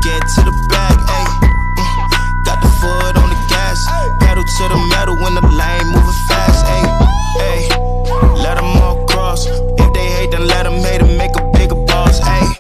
get to the bag, ayy. Got the foot on the gas, pedal to the metal when the lane moving fast, ayy. Let them all cross. If they hate, then let them hate and make a bigger boss, ayy.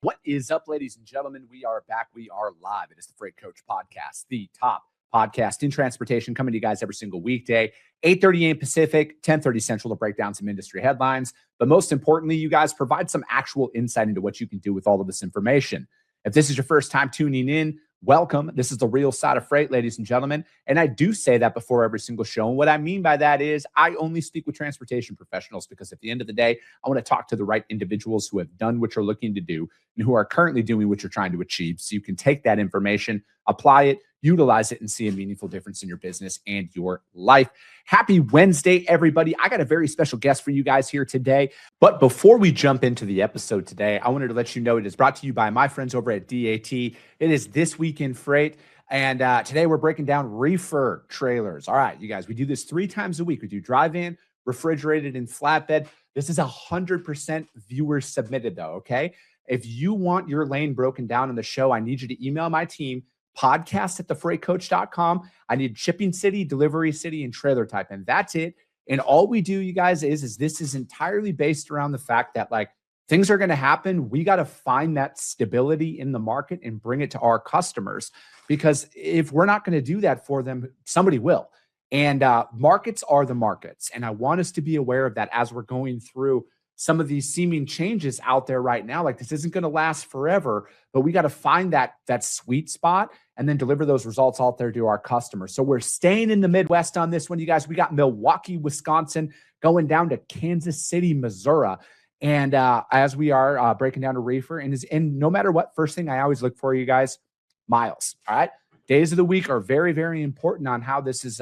What is up, ladies and gentlemen? We are back. We are live. It is the Freight Coach Podcast, the top podcast in transportation, coming to you guys every single weekday, 8:30 a.m. Pacific, 10:30 Central, to break down some industry headlines. But most importantly, you guys provide some actual insight into what you can do with all of this information. If this is your first time tuning in, welcome. This is the real side of freight, ladies and gentlemen. And I do say that before every single show. And what I mean by that is I only speak with transportation professionals, because at the end of the day, I want to talk to the right individuals who have done what you're looking to do and who are currently doing what you're trying to achieve. So you can take that information, apply it, utilize it, and see a meaningful difference in your business and your life. Happy Wednesday, everybody. I got a very special guest for you guys here today. But before we jump into the episode today, I wanted to let you know it is brought to you by my friends over at DAT. It is This Week in Freight. And today we're breaking down reefer trailers. All right, you guys, we do this 3 times a week. We do drive-in, refrigerated, and flatbed. This is 100% viewer submitted though, okay? If you want your lane broken down in the show, I need you to email my team, podcast@thefreightcoach.com. I need shipping city, delivery city, and trailer type. And that's it. And all we do, you guys, is this is entirely based around the fact that like things are going to happen. We got to find that stability in the market and bring it to our customers, because if we're not going to do that for them, somebody will. And markets are the markets. And I want us to be aware of that as we're going through some of these seeming changes out there right now. Like, this isn't going to last forever, but we got to find that sweet spot and then deliver those results out there to our customers. So we're staying in the Midwest on this one, you guys. We got Milwaukee, Wisconsin, going down to Kansas City, Missouri. And as we are breaking down a reefer, and no matter what, first thing I always look for, you guys, miles. All right. Days of the week are very, very important on how this is,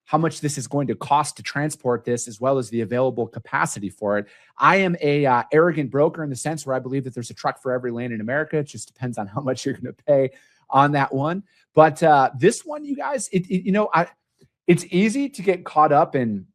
how much this is going to cost to transport this, as well as the available capacity for it. I am a arrogant broker in the sense where I believe that there's a truck for every lane in America. It just depends on how much you're going to pay on that one. But this one, you guys, it's easy to get caught up in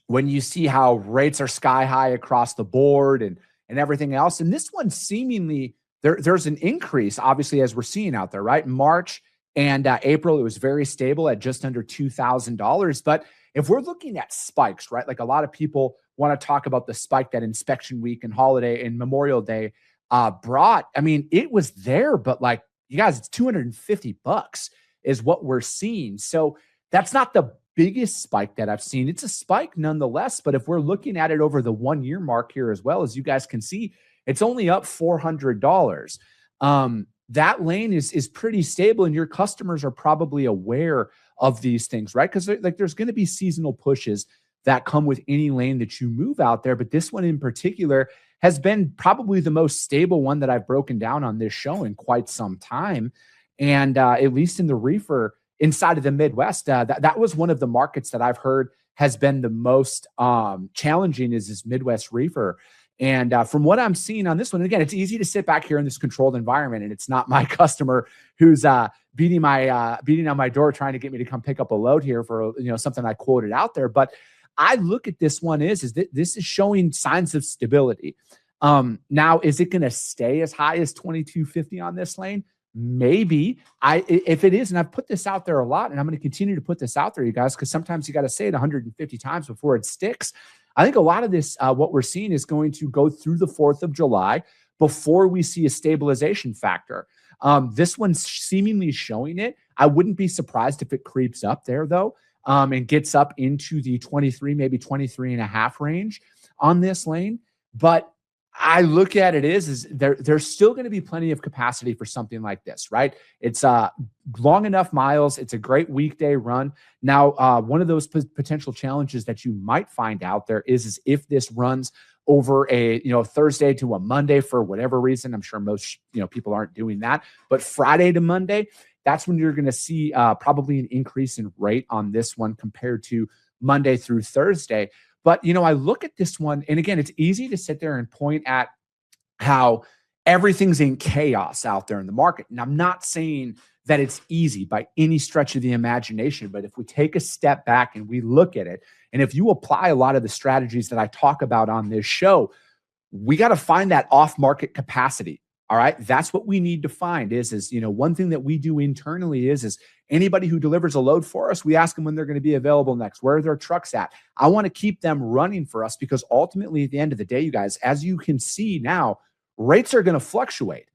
when you see how rates are sky high across the board and everything else. And this one, seemingly, there's an increase, obviously, as we're seeing out there, right? March and April, it was very stable at just under $2,000. But if we're looking at spikes, right, like a lot of people want to talk about the spike that inspection week and holiday and Memorial Day brought. I mean, it was there, but like, you guys, it's $250 is what we're seeing. So that's not the biggest spike that I've seen. It's a spike nonetheless. But if we're looking at it over the 1 year mark here, as well, as you guys can see, it's only up $400. That lane is pretty stable, and your customers are probably aware of these things, right? Because like there's going to be seasonal pushes that come with any lane that you move out there. But this one in particular has been probably the most stable one that I've broken down on this show in quite some time. And at least in the reefer inside of the Midwest, that was one of the markets that I've heard has been the most challenging, is this Midwest reefer. And from what I'm seeing on this one, again, it's easy to sit back here in this controlled environment, and it's not my customer who's beating on my door trying to get me to come pick up a load here for something I quoted out there. But I look at this one is that this is showing signs of stability. Now, is it going to stay as high as 2250 on this lane? Maybe. If it is, and I've put this out there a lot, and I'm going to continue to put this out there, you guys, because sometimes you got to say it 150 times before it sticks. I think a lot of this, what we're seeing, is going to go through the 4th of July before we see a stabilization factor. This one's seemingly showing it. I wouldn't be surprised if it creeps up there, though, and gets up into the 23, maybe 23 and a half range on this lane. But I look at it is there's still going to be plenty of capacity for something like this, right? It's long enough miles. It's a great weekday run. Now, one of those potential challenges that you might find out there is if this runs over a Thursday to a Monday for whatever reason. I'm sure most people aren't doing that, but Friday to Monday, that's when you're going to see probably an increase in rate on this one compared to Monday through Thursday. But, I look at this one, and again, it's easy to sit there and point at how everything's in chaos out there in the market. And I'm not saying that it's easy by any stretch of the imagination, but if we take a step back and we look at it, and if you apply a lot of the strategies that I talk about on this show, we got to find that off-market capacity. All right. That's what we need to find is, one thing that we do internally is anybody who delivers a load for us, we ask them when they're going to be available next. Where are their trucks at? I want to keep them running for us because ultimately at the end of the day, you guys, as you can see now, rates are going to fluctuate.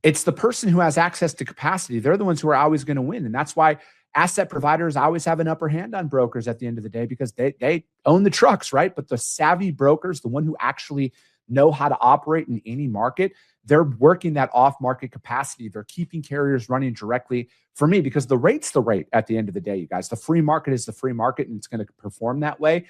It's the person who has access to capacity. They're the ones who are always going to win. And that's why asset providers always have an upper hand on brokers at the end of the day, because they own the trucks, right? But the savvy brokers, the one who actually know how to operate in any market, they're working that off-market capacity. They're keeping carriers running directly for me, because the rate's the rate at the end of the day, you guys. The free market is the free market, and it's going to perform that way.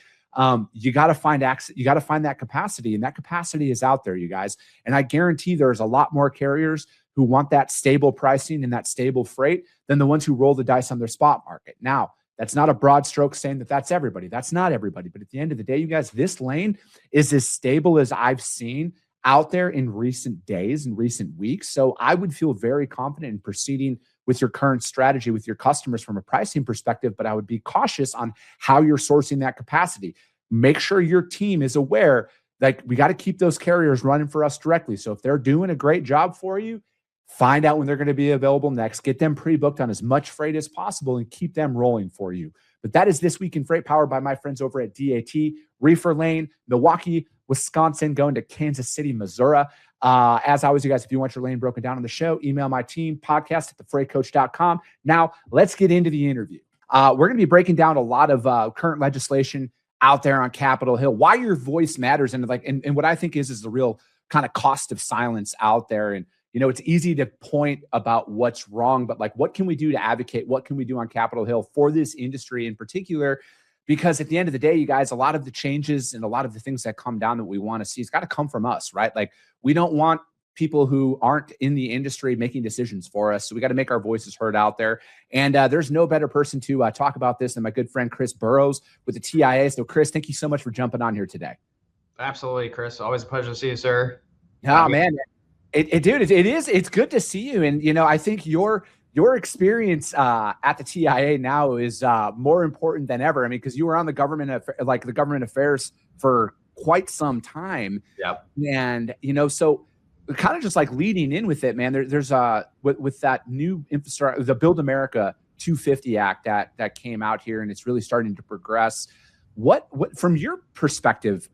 You got to find access. You got to find that capacity, and that capacity is out there, you guys. And I guarantee there's a lot more carriers who want that stable pricing and that stable freight than the ones who roll the dice on their spot market. Now, that's not a broad stroke saying that that's everybody. That's not everybody. But at the end of the day, you guys, this lane is as stable as I've seen out there in recent days and recent weeks. So I would feel very confident in proceeding with your current strategy with your customers from a pricing perspective, but I would be cautious on how you're sourcing that capacity. Make sure your team is aware that we got to keep those carriers running for us directly. So if they're doing a great job for you, find out when they're going to be available next, get them pre-booked on as much freight as possible and keep them rolling for you. But that is This Week in Freight, powered by my friends over at DAT, Reefer Lane, Milwaukee, Wisconsin, going to Kansas City, Missouri. As always, you guys, if you want your lane broken down on the show, email my team, podcast@thefreightcoach.com. Now, let's get into the interview. We're going to be breaking down a lot of current legislation out there on Capitol Hill, why your voice matters, and what I think is the real kind of cost of silence out there. And it's easy to point about what's wrong, but what can we do to advocate? What can we do on Capitol Hill for this industry in particular? Because at the end of the day, you guys, a lot of the changes and a lot of the things that come down that we want to see, it's got to come from us, right? We don't want people who aren't in the industry making decisions for us. So we got to make our voices heard out there. And there's no better person to talk about this than my good friend, Chris Burroughs with the TIA. So Chris, thank you so much for jumping on here today. Absolutely, Chris. Always a pleasure to see you, sir. Oh, man. It's good to see you. And, I think your experience at the TIA now is more important than ever. I mean, because you were on the government affairs for quite some time. Yep. And, so kind of just leading in with it, man, there's with that new infrastructure, the Build America 250 Act that came out here, and it's really starting to progress. What from your perspective,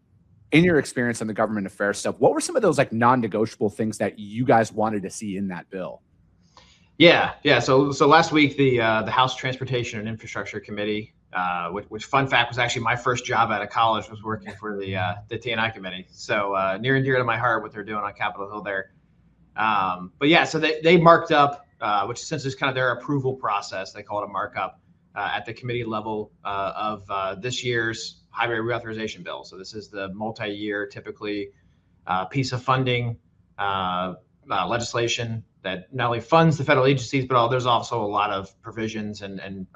in your experience on the government affairs stuff, what were some of those non-negotiable things that you guys wanted to see in that bill? Yeah. So last week, the House Transportation and Infrastructure Committee, which fun fact was actually my first job out of college, was working for the T&I committee. So near and dear to my heart what they're doing on Capitol Hill there. But yeah, so they marked up, which essentially is kind of their approval process. They call it a markup at the committee level of this year's highway reauthorization bill. So this is the multi-year, typically piece of funding legislation that not only funds the federal agencies, but there's also a lot of provisions and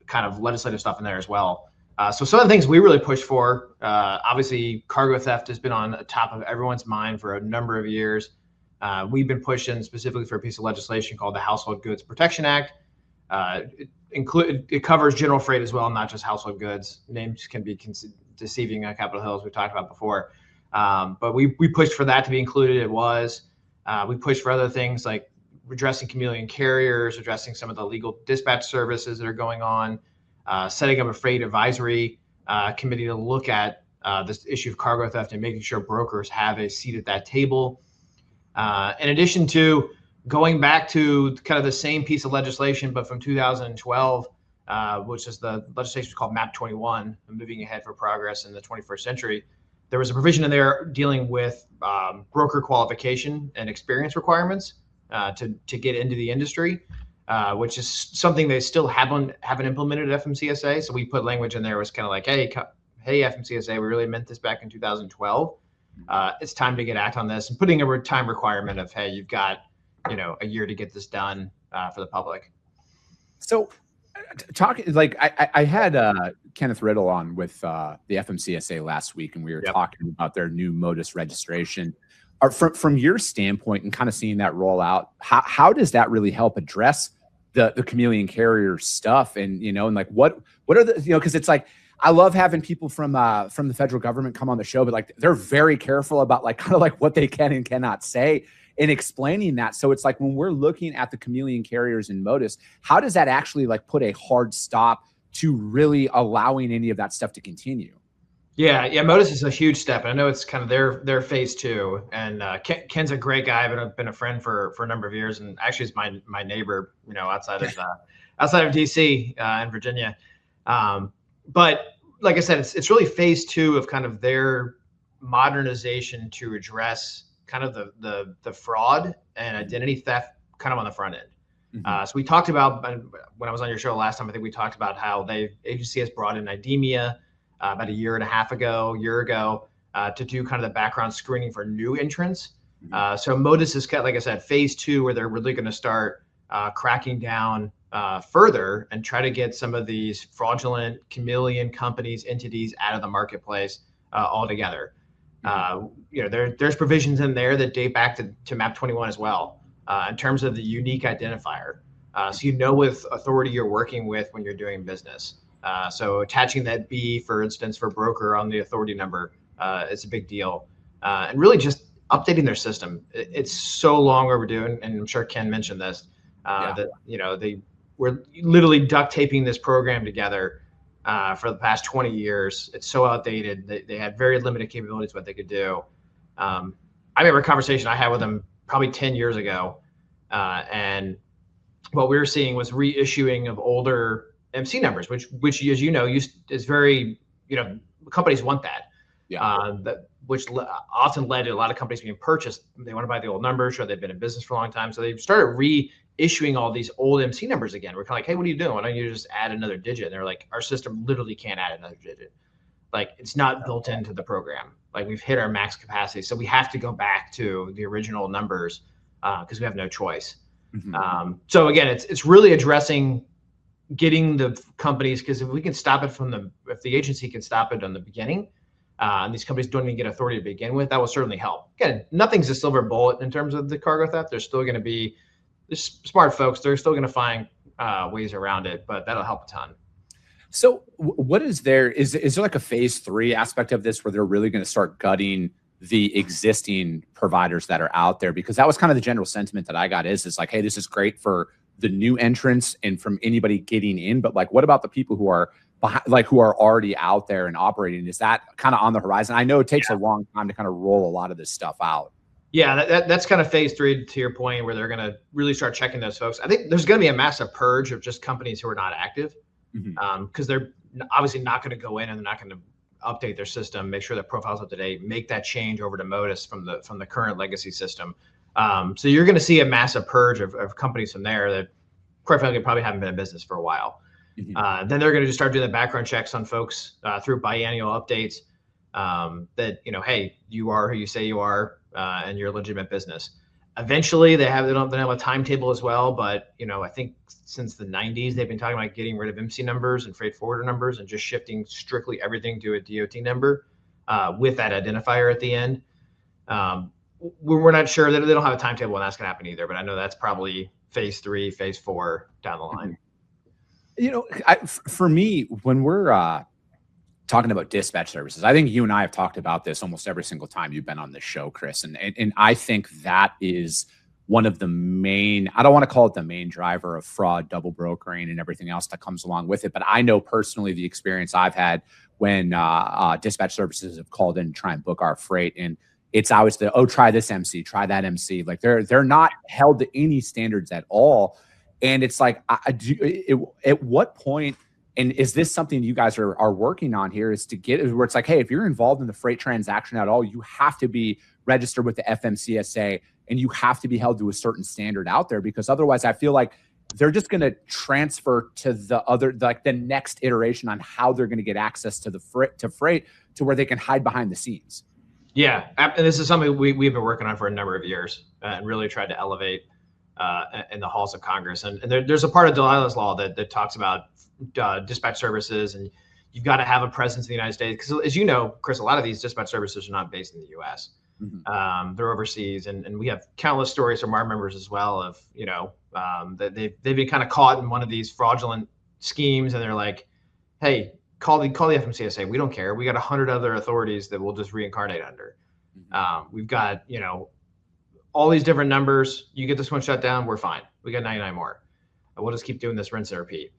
kind of legislative stuff in there as well. So some of the things we really push for, obviously cargo theft has been on the top of everyone's mind for a number of years. We've been pushing specifically for a piece of legislation called the Household Goods Protection Act. It covers general freight as well, not just household goods. Names can be deceiving on Capitol Hill, as we talked about before. But we pushed for that to be included. It was. We pushed for other things like addressing chameleon carriers, addressing some of the legal dispatch services that are going on, setting up a freight advisory committee to look at this issue of cargo theft and making sure brokers have a seat at that table. In addition to going back to kind of the same piece of legislation, but from 2012, which is the legislation called MAP 21, Moving Ahead for Progress in the 21st Century. There was a provision in there dealing with broker qualification and experience requirements to get into the industry, which is something they still haven't implemented at FMCSA. So we put language in there was kind of like, hey, FMCSA, we really meant this back in 2012. It's time to get act on this, and putting a time requirement of, hey, you've got a year to get this done for the public. So talking I had Kenneth Riddle on with the FMCSA last week, and we were talking about their new modus registration. From your standpoint and kind of seeing that roll out, how does that really help address the chameleon carrier stuff? And what are the because it's I love having people from the federal government come on the show, but they're very careful about kind of what they can and cannot say. in explaining that. So it's like when we're looking at the chameleon carriers in Modus, how does that actually like put a hard stop to really allowing any of that stuff to continue? Yeah, Modus is a huge step. I know it's kind of their phase 2, and Ken's a great guy. I've been a friend for a number of years, and actually is my neighbor, outside of DC in Virginia. But like I said, it's really phase 2 of kind of their modernization to address kind of the fraud and identity theft kind of on the front end. So we talked about, when I was on your show last time, I think we talked about how agency has brought in IDEMIA about a year ago, to do kind of the background screening for new entrants. So Modus is, like I said, phase 2, where they're really going to start cracking down further and try to get some of these fraudulent chameleon companies, entities out of the marketplace altogether. There's provisions in there that date back to MAP 21 as well, in terms of the unique identifier. So with authority you're working with when you're doing business. So attaching that B, for instance, for broker on the authority number, it's a big deal. And really just updating their system. It's so long overdue, and I'm sure Ken mentioned this, that they were literally duct taping this program together for the past 20 years. It's so outdated. They had very limited capabilities what they could do. I remember a conversation I had with them probably 10 years ago, and what we were seeing was reissuing of older MC numbers, which as is very, companies want that. Which often led to a lot of companies being purchased. They want to buy the old numbers, or they've been in business for a long time. So they started reissuing all these old MC numbers again. We're kind of like, hey, what are you doing? Why don't you just add another digit? And they're like, our system literally can't add another digit. Like, it's not built into the program. Like, we've hit our max capacity. So we have to go back to the original numbers because we have no choice. So again, it's really addressing getting the companies, because if we can stop it if the agency can stop it on the beginning, and these companies don't even get authority to begin with, that will certainly help. Again, nothing's a silver bullet in terms of the cargo theft. There's still going to be smart folks. They're still going to find ways around it, but that'll help a ton. So what is there? Is there like a phase 3 aspect of this where they're really going to start gutting the existing providers that are out there? Because that was kind of the general sentiment that I got is like, hey, this is great for the new entrants and from anybody getting in, but like, what about the people who are who are already out there and operating? Is that kind of on the horizon? I know it takes a long time to kind of roll a lot of this stuff out. Yeah, that's kind of phase 3, to your point, where they're going to really start checking those folks. I think there's going to be a massive purge of just companies who are not active, because they're obviously not going to go in and they're not going to update their system, make sure their profile's up to date, make that change over to Modus from the current legacy system. So you're going to see a massive purge of companies from there that, quite frankly, probably haven't been in business for a while. Then they're going to just start doing the background checks on folks through biannual updates that, hey, you are who you say you are, and you're a legitimate business. Eventually, they don't have a timetable as well, but I think since the 90s they've been talking about getting rid of MC numbers and freight forwarder numbers and just shifting strictly everything to a DOT number with that identifier at the end. We're not sure that they don't have a timetable when that's going to happen either, but I know that's probably phase 3, phase 4 down the line. For me, when we're talking about dispatch services, I think you and I have talked about this almost every single time you've been on this show, Chris. And I think that is one of the main, I don't want to call it the main driver of fraud, double brokering, and everything else that comes along with it. But I know personally the experience I've had when dispatch services have called in to try and book our freight. And it's always try this MC, try that MC. Like they're not held to any standards at all. And it's like, at what point, and is this something you guys are working on here, is to get where it's like, hey, if you're involved in the freight transaction at all, you have to be registered with the FMCSA and you have to be held to a certain standard out there, because otherwise I feel like they're just going to transfer to the next iteration on how they're going to get access to the freight to where they can hide behind the scenes. Yeah. And this is something we've been working on for a number of years and really tried to elevate in the halls of Congress. And there's a part of Delilah's law that talks about dispatch services, and you've got to have a presence in the United States. Because as you know, Chris, a lot of these dispatch services are not based in the U.S. They're overseas. And we have countless stories from our members as well of, that they've been kind of caught in one of these fraudulent schemes. And they're like, hey, call the FMCSA. We don't care. We got 100 other authorities that we'll just reincarnate under. We've got, all these different numbers. You get this one shut down, we're fine. We got 99 more. And we'll just keep doing this rinse and repeat.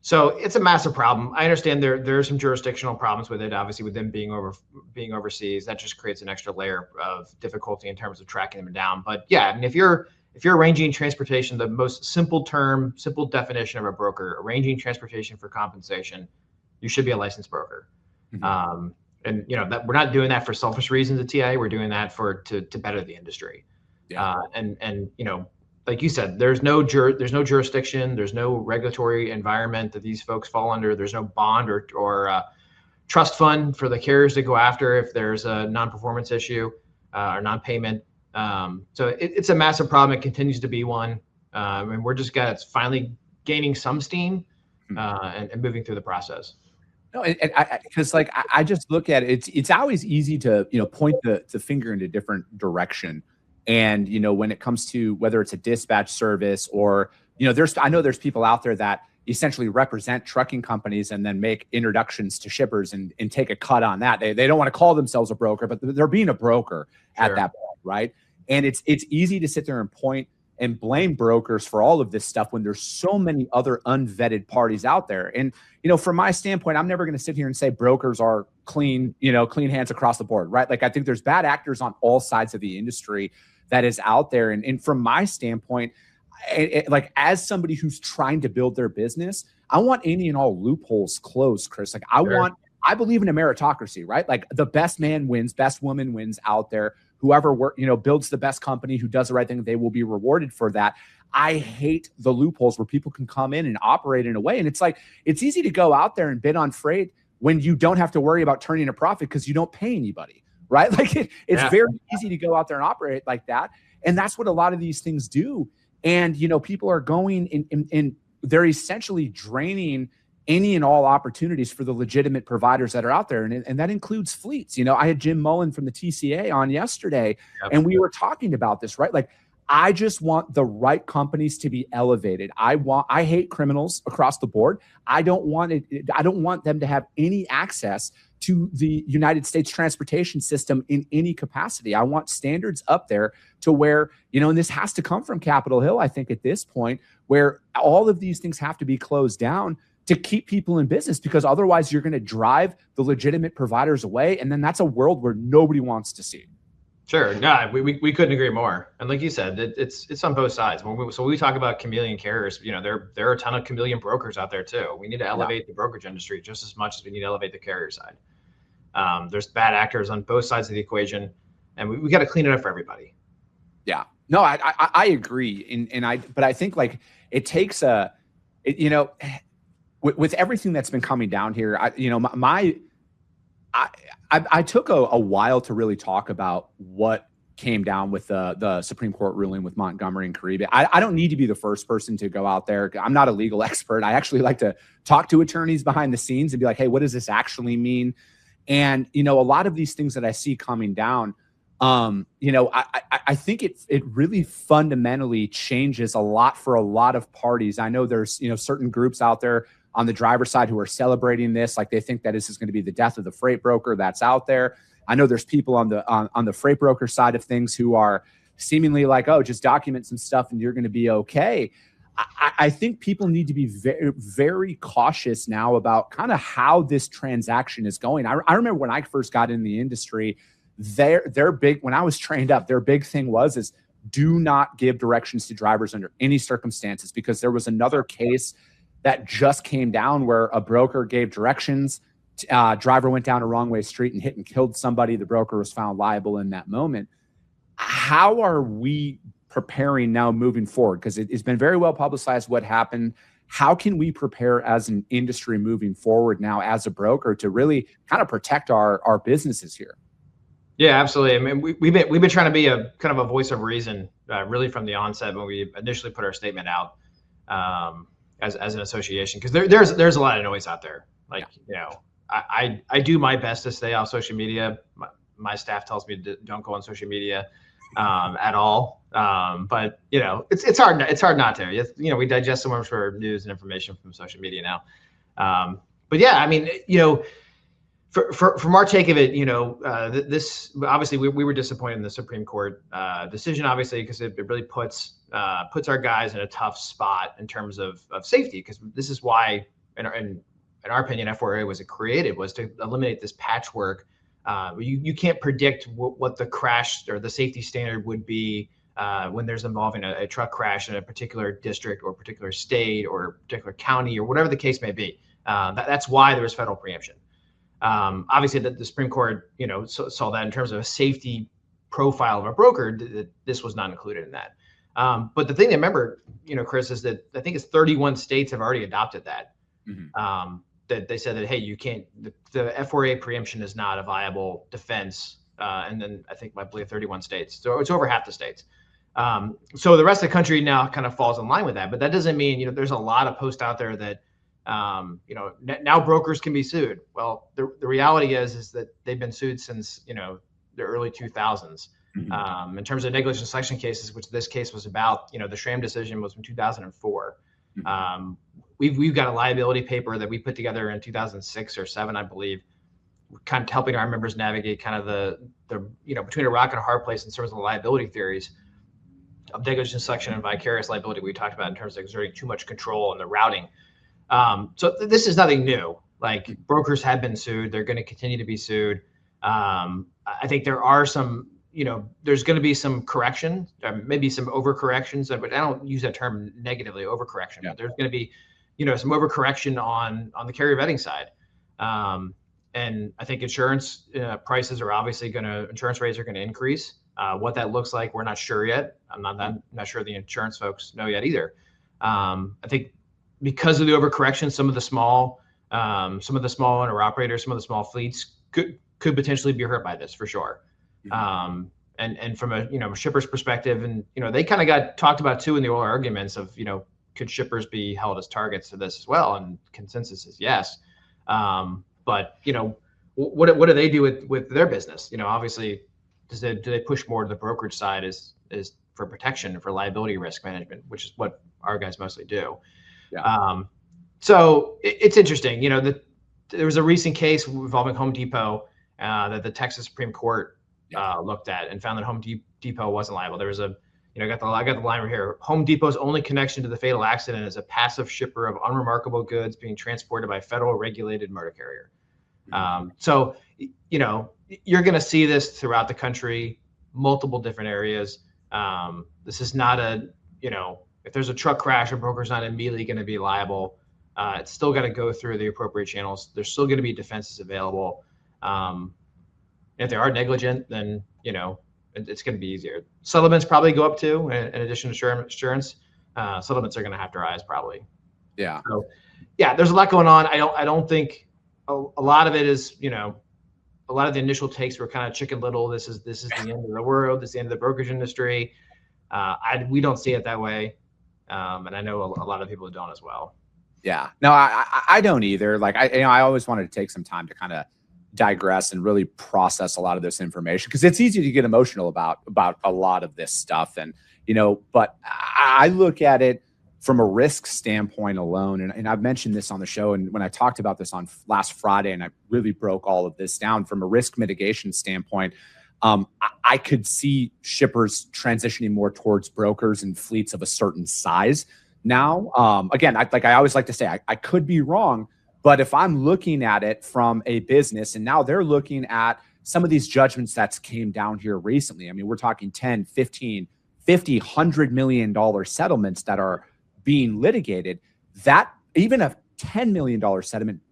So it's a massive problem. I understand there are some jurisdictional problems with it. Obviously, with them being overseas, that just creates an extra layer of difficulty in terms of tracking them down. But yeah, I mean, if you're arranging transportation, the most simple definition of a broker, arranging transportation for compensation, you should be a licensed broker. Mm-hmm. And that we're not doing that for selfish reasons at TA. We're doing that to better the industry. Yeah. And like you said, there's no jurisdiction, there's no regulatory environment that these folks fall under. There's no bond or trust fund for the carriers to go after if there's a non-performance issue or non-payment. So it's a massive problem. It continues to be one, and we're just it's finally gaining some steam and moving through the process. No, because I just look at it. It's always easy to point the finger in a different direction. And, when it comes to whether it's a dispatch service or, I know there's people out there that essentially represent trucking companies and then make introductions to shippers and take a cut on that. They don't want to call themselves a broker, but they're being a broker at that point, right? And it's easy to sit there and point and blame brokers for all of this stuff when there's so many other unvetted parties out there. And, from my standpoint, I'm never going to sit here and say brokers are clean hands across the board, right? Like, I think there's bad actors on all sides of the industry that is out there. And from my standpoint, as somebody who's trying to build their business, I want any and all loopholes closed, Chris. I believe in a meritocracy, right? Like, the best man wins, best woman wins out there. Whoever builds the best company, who does the right thing, they will be rewarded for that. I hate the loopholes where people can come in and operate in a way. And it's easy to go out there and bid on freight when you don't have to worry about turning a profit because you don't pay anybody. Right? Like it's very easy to go out there and operate like that. And that's what a lot of these things do. And, people are going and they're essentially draining any and all opportunities for the legitimate providers that are out there. And that includes fleets. I had Jim Mullen from the TCA on yesterday, and we were talking about this, right? Like, I just want the right companies to be elevated. I hate criminals across the board. I don't want them to have any access to the United States transportation system in any capacity. I want standards up there to where, and this has to come from Capitol Hill, I think, at this point, where all of these things have to be closed down to keep people in business, because otherwise you're going to drive the legitimate providers away. And then that's a world where nobody wants to see. Sure. No, we couldn't agree more. And like you said, it's on both sides. When we talk about chameleon carriers, there are a ton of chameleon brokers out there too. We need to elevate the brokerage industry just as much as we need to elevate the carrier side. There's bad actors on both sides of the equation, and we got to clean it up for everybody. Yeah. No, I agree. But I think it takes with everything that's been coming down here, I took a while to really talk about what came down with the Supreme Court ruling with Montgomery and Caribe. I don't need to be the first person to go out there. I'm not a legal expert. I actually like to talk to attorneys behind the scenes and be like, hey, what does this actually mean? And, a lot of these things that I see coming down, I think it really fundamentally changes a lot for a lot of parties. I know there's, certain groups out there on the driver's side who are celebrating this, like they think that this is going to be the death of the freight broker that's out there. I know there's people on the freight broker side of things who are seemingly like, oh, just document some stuff and you're going to be okay. I think people need to be very, very cautious now about kind of how this transaction is going. I remember when I first got in the industry, their big, when I was trained up, their big thing is do not give directions to drivers under any circumstances, because there was another case that just came down where a broker gave directions. Driver went down a wrong way street and hit and killed somebody. The broker was found liable in that moment. How are we preparing now moving forward? Because it's been very well publicized what happened. How can we prepare as an industry moving forward now as a broker to really kind of protect our businesses here? Yeah, absolutely. I mean, we've been trying to be a kind of a voice of reason really from the onset when we initially put our statement out as an association, because there's a lot of noise out there. I do my best to stay off social media. My staff tells me don't go on social media at all. But it's hard not to. We digest so much for news and information from social media now. But yeah, I mean, from our take of it, this obviously we were disappointed in the Supreme Court decision, obviously, because it really puts our guys in a tough spot in terms of safety. Because this is why, in our opinion, F4A was created, was to eliminate this patchwork. You can't predict what the crash or the safety standard would be when there's involving a truck crash in a particular district or particular state or particular county or whatever the case may be. That's why there was federal preemption. Obviously, the Supreme Court, saw that in terms of a safety profile of a broker, that this was not included in that. But the thing to remember, Chris, is that I think it's 31 states have already adopted that. Mm-hmm. That they said that, hey, you can't, the F4A preemption is not a viable defense. And then I believe 31 states. So it's over half the states. So the rest of the country now kind of falls in line with that. But that doesn't mean, there's a lot of posts out there that, now brokers can be sued. Well, the reality is that they've been sued since, the early 2000s. Mm-hmm. In terms of negligent selection cases, which this case was about, the Schramm decision was from 2004. Mm-hmm. We've got a liability paper that we put together in 2006 or 7, I believe, kind of helping our members navigate kind of the between a rock and a hard place in terms of the liability theories of negligent selection and vicarious liability we talked about in terms of exerting too much control and the routing. So this is nothing new. Like, brokers have been sued. They're going to continue to be sued. I think there are some, there's going to be some correction, maybe some overcorrections, but I don't use that term negatively, overcorrection. Yeah. But there's going to be, some overcorrection on the carrier vetting side. And I think insurance prices are obviously insurance rates are going to increase. What that looks like, we're not sure yet. I'm not sure the insurance folks know yet either. I think because of the overcorrection, some of the small owner operators, some of the small fleets could potentially be hurt by this for sure. Mm-hmm. And from a shipper's perspective, and they kind of got talked about too in the oral arguments of could shippers be held as targets to this as well? And consensus is yes. But what do they do with their business? Obviously, do they push more to the brokerage side is for protection, for liability risk management, which is what our guys mostly do. Yeah. So it's interesting. There was a recent case involving Home Depot that the Texas Supreme Court looked at and found that Home Depot wasn't liable. There was I got the line right here. Home Depot's only connection to the fatal accident is a passive shipper of unremarkable goods being transported by a federal regulated motor carrier. Mm-hmm. So, you're going to see this throughout the country, multiple different areas. This is not if there's a truck crash, a broker's not immediately going to be liable. It's still got to go through the appropriate channels. There's still going to be defenses available. If they are negligent, then, it's going to be easier. Settlements probably go up too, in addition to insurance. Settlements are going to have to rise probably. Yeah. So, yeah, there's a lot going on. I don't think a lot of it is, a lot of the initial takes were kind of Chicken Little. This is the end of the world. This is the end of the brokerage industry. We don't see it that way. And I know a lot of people don't as well. Yeah, no, I don't either. Like, I always wanted to take some time to kind of digress and really process a lot of this information, because it's easy to get emotional about a lot of this stuff. And, but I look at it from a risk standpoint alone. And I've mentioned this on the show. And when I talked about this on last Friday, and I really broke all of this down from a risk mitigation standpoint, I could see shippers transitioning more towards brokers and fleets of a certain size. Now, again, I always like to say, I could be wrong, but if I'm looking at it from a business, and now they're looking at some of these judgments that came down here recently. I mean, we're talking 10, 15, 50, $100 million settlements that are being litigated. That even a $10 million settlement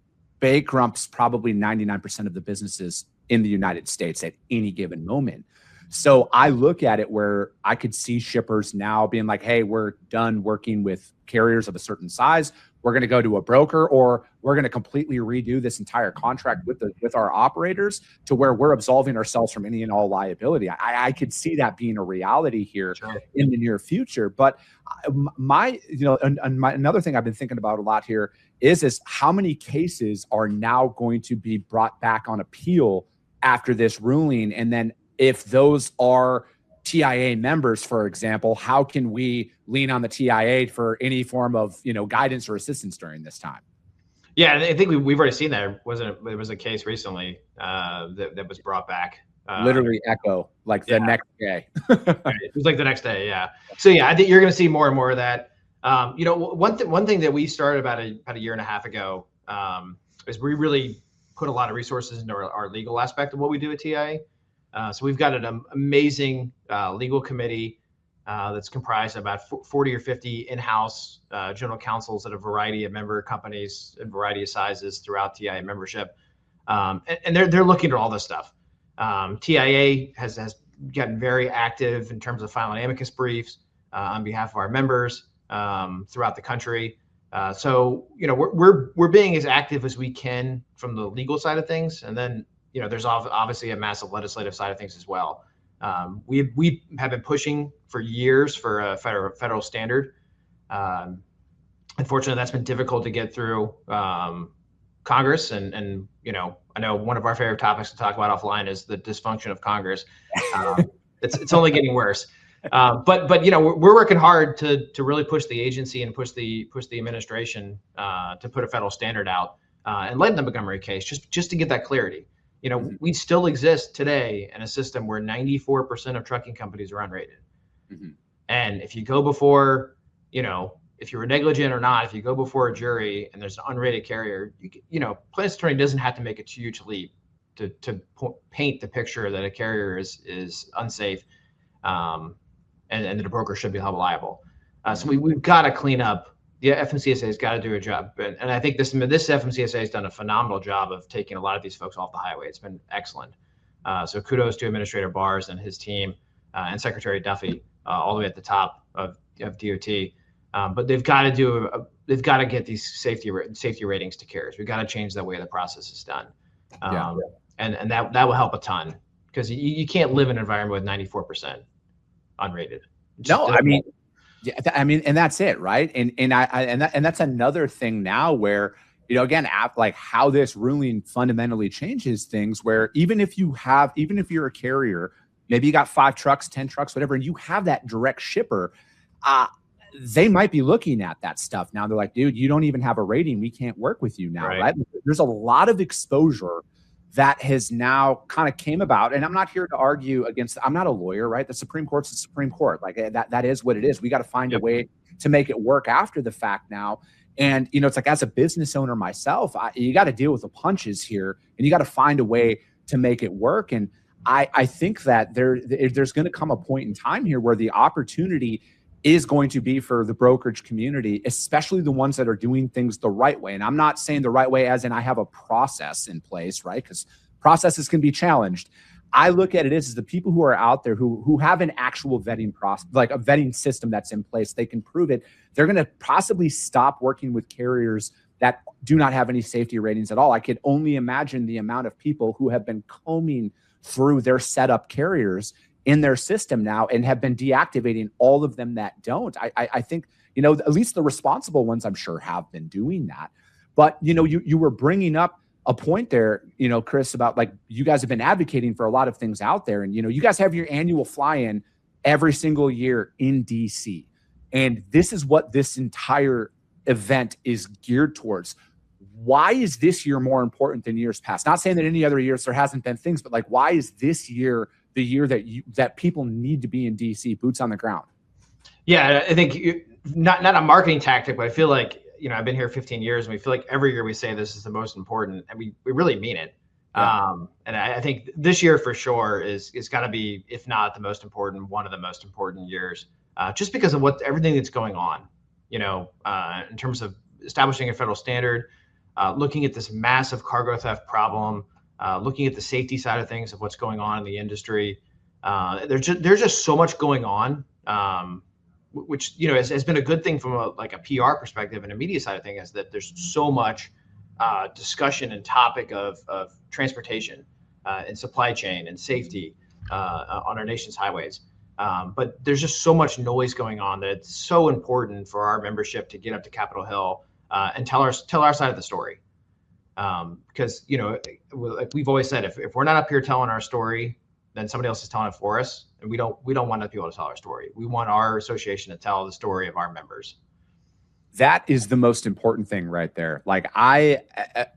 bankrupts probably 99% of the businesses in the United States at any given moment. So I look at it where I could see shippers now being like, hey, we're done working with carriers of a certain size. We're going to go to a broker, or we're going to completely redo this entire contract with our operators to where we're absolving ourselves from any and all liability. I could see that being a reality here in the near future. But another thing I've been thinking about a lot here is how many cases are now going to be brought back on appeal after this ruling, and then if those are TIA members, for example, how can we lean on the TIA for any form of, guidance or assistance during this time? Yeah, I think we've already seen that. It was a case recently that was brought back. Literally echo like the next day. It was like the next day. Yeah. So yeah, I think you're going to see more and more of that. One thing that we started about a year and a half ago is we really put a lot of resources into our legal aspect of what we do at TIA. So we've got an amazing legal committee that's comprised of about 40 or 50 in-house general counsels at a variety of member companies and variety of sizes throughout TIA membership. And they're looking at all this stuff. TIA has gotten very active in terms of filing amicus briefs on behalf of our members throughout the country. So we're being as active as we can from the legal side of things, and then there's obviously a massive legislative side of things as well. We have been pushing for years for a federal standard. Unfortunately, that's been difficult to get through Congress, and I know one of our favorite topics to talk about offline is the dysfunction of Congress. It's only getting worse. But we're working hard to really push the agency and push the administration to put a federal standard out and let the Montgomery case just to get that clarity. We still exist today in a system where 94% of trucking companies are unrated. Mm-hmm. And if you go before, if you were negligent or not, if you go before a jury and there's an unrated carrier, plaintiff's attorney doesn't have to make a huge leap to paint the picture that a carrier is unsafe, and the broker should be held liable. So we've got to clean up. The FMCSA has got to do a job, and I think this FMCSA has done a phenomenal job of taking a lot of these folks off the highway. It's been excellent. So kudos to Administrator Bars and his team, and Secretary Duffy, all the way at the top of DOT. But they've got to get these safety ratings to carriers. We've got to change the way the process is done, and that will help a ton, because you can't live in an environment with 94% unrated. And that's it, right? And that's another thing now where, again, like how this ruling fundamentally changes things, where even if you're a carrier, maybe you got 5 trucks, 10 trucks, whatever, and you have that direct shipper, they might be looking at that stuff now. They're like, dude, you don't even have a rating. We can't work with you now, right? There's a lot of exposure that has now kind of came about. And I'm not here to argue against, I'm not a lawyer, right? The Supreme Court's the Supreme Court. Like that is what it is. We got to find a way to make it work after the fact now. And, it's like, as a business owner myself, you got to deal with the punches here, and you got to find a way to make it work. And I think that there's going to come a point in time here where the opportunity is going to be for the brokerage community, especially the ones that are doing things the right way. And I'm not saying the right way as in I have a process in place, right? Because processes can be challenged. I look at it as the people who are out there who have an actual vetting process, like a vetting system that's in place, they can prove it. They're going to possibly stop working with carriers that do not have any safety ratings at all. I could only imagine the amount of people who have been combing through their setup carriers in their system now and have been deactivating all of them that don't. I think, at least the responsible ones, I'm sure, have been doing that. But, you were bringing up a point there, Chris, about like you guys have been advocating for a lot of things out there. And, you guys have your annual fly-in every single year in DC. And this is what this entire event is geared towards. Why is this year more important than years past? Not saying that any other years there hasn't been things, but like, why is this year the year that people need to be in DC, boots on the ground? Yeah, I think not a marketing tactic, but I feel like, I've been here 15 years, and we feel like every year we say this is the most important, and we really mean it. Yeah. And I think this year for sure is got to be, if not the most important, one of the most important years, just because of everything that's going on, in terms of establishing a federal standard, looking at this massive cargo theft problem, looking at the safety side of things of what's going on in the industry. There's just so much going on, which has been a good thing from a PR perspective and a media side of things, is that there's so much discussion and topic of transportation and supply chain and safety on our nation's highways. But there's just so much noise going on that it's so important for our membership to get up to Capitol Hill and tell our side of the story. Because like we've always said, if we're not up here telling our story, then somebody else is telling it for us, and we don't want other people to tell our story. We want our association to tell the story of our members. That is the most important thing right there. Like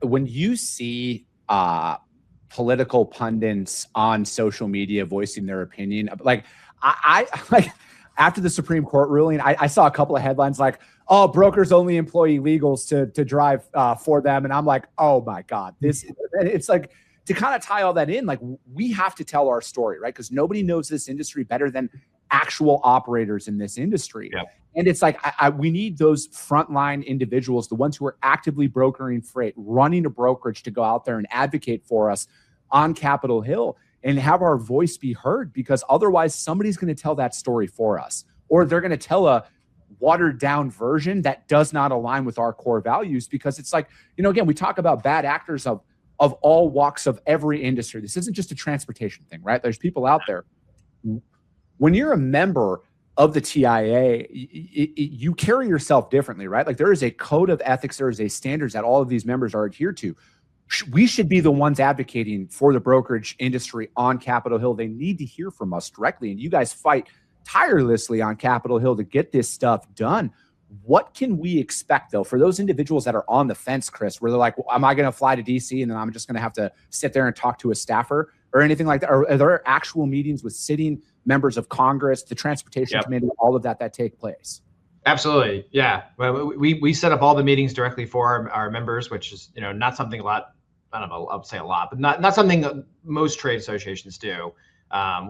when you see political pundits on social media voicing their opinion, like I like after the Supreme Court ruling, I saw a couple of headlines like, "Oh, brokers only employ illegals to drive for them," and I'm like, "Oh my God, it's like." To kind of tie all that in, like we have to tell our story, right? Because nobody knows this industry better than actual operators in this industry. Yep. And it's like we need those frontline individuals, the ones who are actively brokering freight, running a brokerage, to go out there and advocate for us on Capitol Hill and have our voice be heard, because otherwise somebody's going to tell that story for us, or they're going to tell a watered down version that does not align with our core values. Because it's like, again, we talk about bad actors of all walks of every industry. This isn't just a transportation thing, right? There's people out there. When you're a member of the TIA, you carry yourself differently, right? Like there is a code of ethics, there is a standards that all of these members are adhered to. We should be the ones advocating for the brokerage industry on Capitol Hill. They need to hear from us directly. And you guys fight tirelessly on Capitol Hill to get this stuff done. What can we expect, though, for those individuals that are on the fence, Chris, where they're like, well, am I going to fly to DC and then I'm just going to have to sit there and talk to a staffer or anything like that? Or are there actual meetings with sitting members of Congress, the Transportation Committee, all of that take place? Absolutely. Yeah. Well, we set up all the meetings directly for our members, which is, not something a lot, I don't know, I would say a lot, but not something that most trade associations do.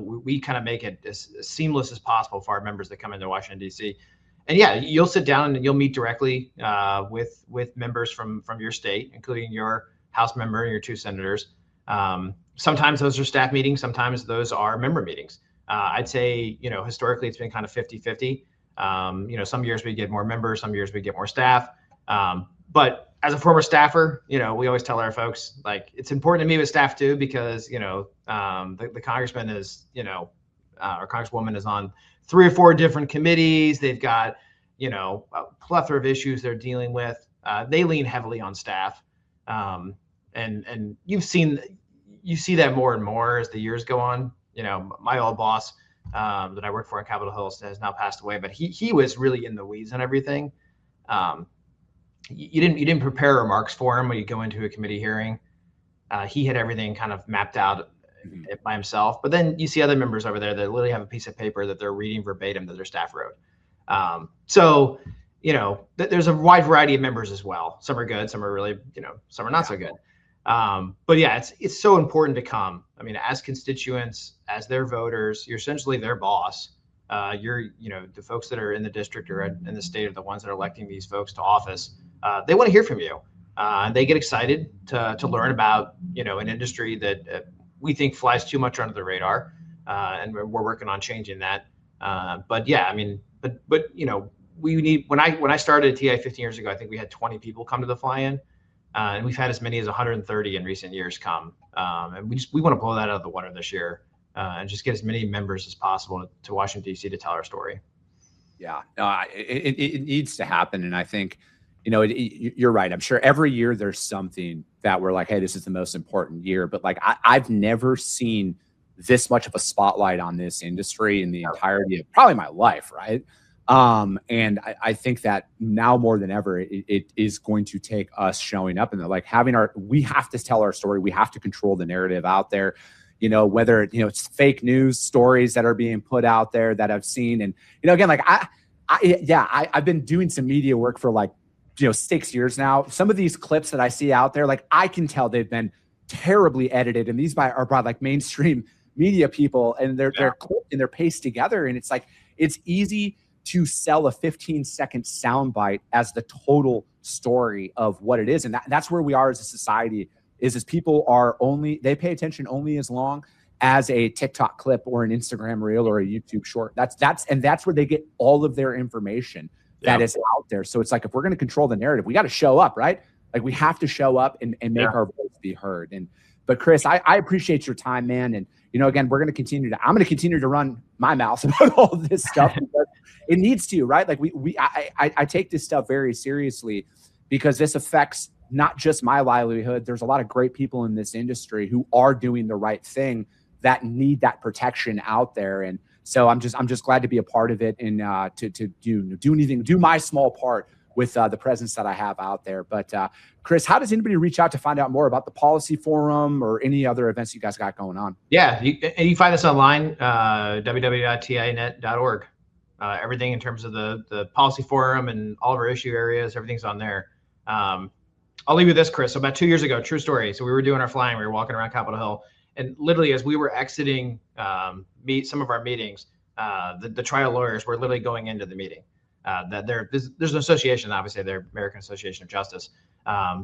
We kind of make it as seamless as possible for our members that come into Washington, D.C. And yeah, you'll sit down and you'll meet directly with members from your state, including your House member and your 2 senators. Sometimes those are staff meetings. Sometimes those are member meetings. I'd say, historically it's been kind of 50-50. Some years we get more members, some years we get more staff. But as a former staffer, we always tell our folks, like, it's important to meet with staff too, because, the congressman is, or congresswoman is on 3 or 4 different committees. They've got, a plethora of issues they're dealing with. They lean heavily on staff. And you see that more and more as the years go on. My old boss that I worked for in Capitol Hill has now passed away, but he was really in the weeds and everything. You didn't prepare remarks for him when you go into a committee hearing. He had everything kind of mapped out by himself. But then you see other members over there that literally have a piece of paper that they're reading verbatim that their staff wrote. So there's a wide variety of members as well. Some are good, some are really, some are not so good. But yeah, it's so important to come. I mean, as constituents, as their voters, you're essentially their boss. You're, the folks that are in the district or in the state are the ones that are electing these folks to office. They want to hear from you. And they get excited to learn about, an industry that we think flies too much under the radar. And we're working on changing that. But yeah, I mean, but we need, when I started at TI 15 years ago, I think we had 20 people come to the fly-in. And we've had as many as 130 in recent years come. And we want to blow that out of the water this year and just get as many members as possible to Washington, D.C. to tell our story. Yeah, no, it needs to happen. And I think, you're right. I'm sure every year there's something that we're like, hey, this is the most important year. But like, I've never seen this much of a spotlight on this industry in the entirety of probably my life, right? And I think that now more than ever, it is going to take us showing up and like we have to tell our story. We have to control the narrative out there, whether, it's fake news stories that are being put out there that I've seen. And, again, like I've been doing some media work for like, 6 years now. Some of these clips that I see out there, like I can tell they've been terribly edited, and these are by like mainstream media people, and they're clipped and they're pasted together. And it's like, it's easy to sell a 15-second soundbite as the total story of what it is. And that's where we are as a society, is people they pay attention only as long as a TikTok clip or an Instagram reel or a YouTube short. That's where they get all of their information that is out there. So it's like, if we're going to control the narrative, we got to show up, right? Like we have to show up and make our voice be heard. But Chris, I appreciate your time, man. And, again, I'm going to continue to run my mouth about all of this stuff because it needs to, right? Like I take this stuff very seriously because this affects not just my livelihood. There's a lot of great people in this industry who are doing the right thing that need that protection out there. And so I'm just glad to be a part of it and to do my small part with the presence that I have out there. But Chris, how does anybody reach out to find out more about the policy forum or any other events you guys got going on? Yeah, you find this online, www.tinet.org. Everything in terms of the policy forum and all of our issue areas, everything's on there. I'll leave you with this, Chris. So about 2 years ago, true story. So we were doing our flying, we were walking around Capitol Hill, and literally as we were exiting some of our meetings, the trial lawyers were literally going into the meeting. There's an association, obviously, they're American Association of Justice.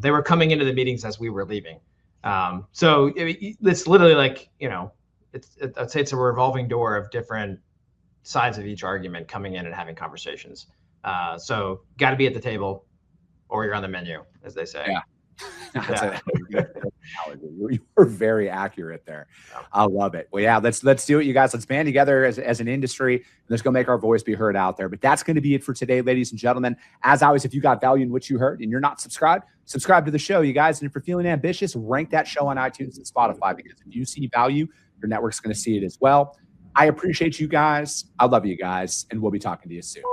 They were coming into the meetings as we were leaving. So it's literally like, I'd say it's a revolving door of different sides of each argument coming in and having conversations. So got to be at the table or you're on the menu, as they say. Yeah. You were very accurate there. I love it. Well, yeah, let's do it, you guys. Let's band together as an industry. Let's go make our voice be heard out there. But that's going to be it for today, ladies and gentlemen. As always, if you got value in what you heard and you're not subscribed, subscribe to the show, you guys. And if you're feeling ambitious, rank that show on iTunes and Spotify, because if you see value, your network's going to see it as well. I appreciate you guys. I love you guys, and we'll be talking to you soon.